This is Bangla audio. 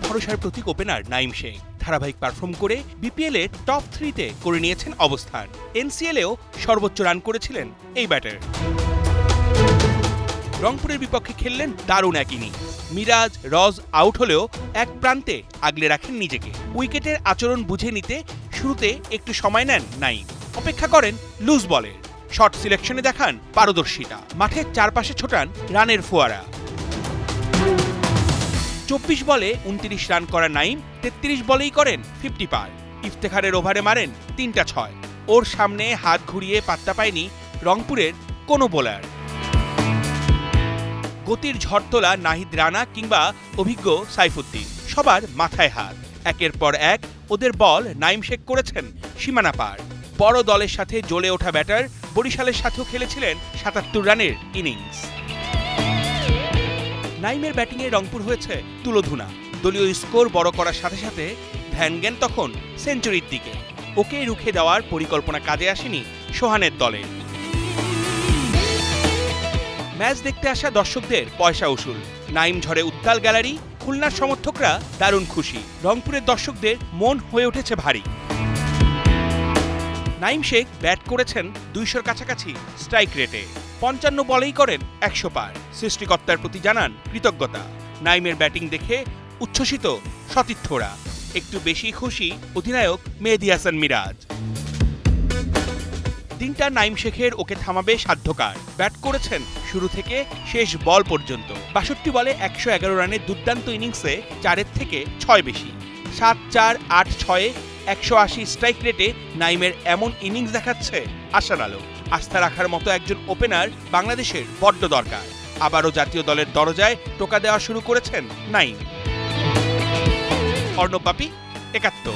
ভরসার প্রতীক ওপেনার নাইম শেখ ধারাবাহিক পারফর্ম করে বিপিএল এর টপ 3-তে করে নিয়েছেন অবস্থান। এনসিএলেও সর্বোচ্চ রান করেছিলেন এই ব্যাটার। রংপুরের বিপক্ষে খেললেন দারুণ এক ইনিংস। মিরাজ রজ আউট হলেও এক প্রান্তে আগলে রাখেন নিজেকে। উইকেটের আচরণ বুঝে নিতে শুরুতে একটু সময় নেন নাইম। অপেক্ষা করেন লুজ বলের। শট সিলেকশনে দেখান পারদর্শিতা। মাঠের চারপাশে ছোটান রানের ফোয়ারা। 24 বলে 29 রান করা নাইম 33 বলেই করেন 50 পার। ইফতেখারের ওভারে মারেন 3টা 6। ওর সামনে হাত ঘুরিয়ে পাত্তা পায়নি রংপুরের কোনো বোলার। গতির ঝড় তোলা নাহিদ রানা কিংবা অভিজ্ঞ সাইফুদ্দিন সবার মাথায় হাত। একের পর এক ওদের বল নাইম শেখ করেছেন সীমানা পার। বড় দলের সাথে জ্বলে ওঠা ব্যাটার বরিশালের সাথেও খেলেছিলেন 77 রানের ইনিংস। নাইমের ব্যাটিংয়ে রংপুর হয়েছে তুলোধুনা। দলীয় স্কোর বড় করার সাথে সাথে ধ্যান জ্ঞান তখন সেঞ্চুরির দিকে। ওকে রুখে দেওয়ার পরিকল্পনা কাজে আসেনি সোহানের দলে। ম্যাচ দেখতে আসা দর্শকদের পয়সা উসুল। নাইম ঝড়ে উত্তাল গ্যালারি। খুলনার সমর্থকরা দারুণ খুশি। রংপুরের দর্শকদের মন হয়ে উঠেছে ভারী। নাইম শেখ ব্যাট করেছেন 200-র কাছাকাছি স্ট্রাইক রেটে। 55 বলেই করেন 100 পার। সৃষ্টিকর্তার প্রতি জানান কৃতজ্ঞতা। নাইমের ব্যাটিং দেখে উচ্ছ্বসিত সতীর্থরা। একটু বেশি খুশি অধিনায়ক মেহেদী হাসান মিরাজ। দিনটা নাইম শেখের ওকে থামাবে সাধ্যকার। ব্যাট করেছেন শুরু থেকে শেষ বল পর্যন্ত। 62 বলে 111 রানের দুর্দান্ত ইনিংসে 4-এর থেকে 6 বেশি। 7-4, 8-6-এ 180 স্ট্রাইক রেটে নাইমের এমন ইনিংস দেখাচ্ছে আশার আলো। আস্থা রাখার মতো একজন ওপেনার বাংলাদেশের বড্ড দরকার। আবারও জাতীয় দলের দরজায় টোকা দেওয়া শুরু করেছেন নাইম। অর্ণব বাপি, 71।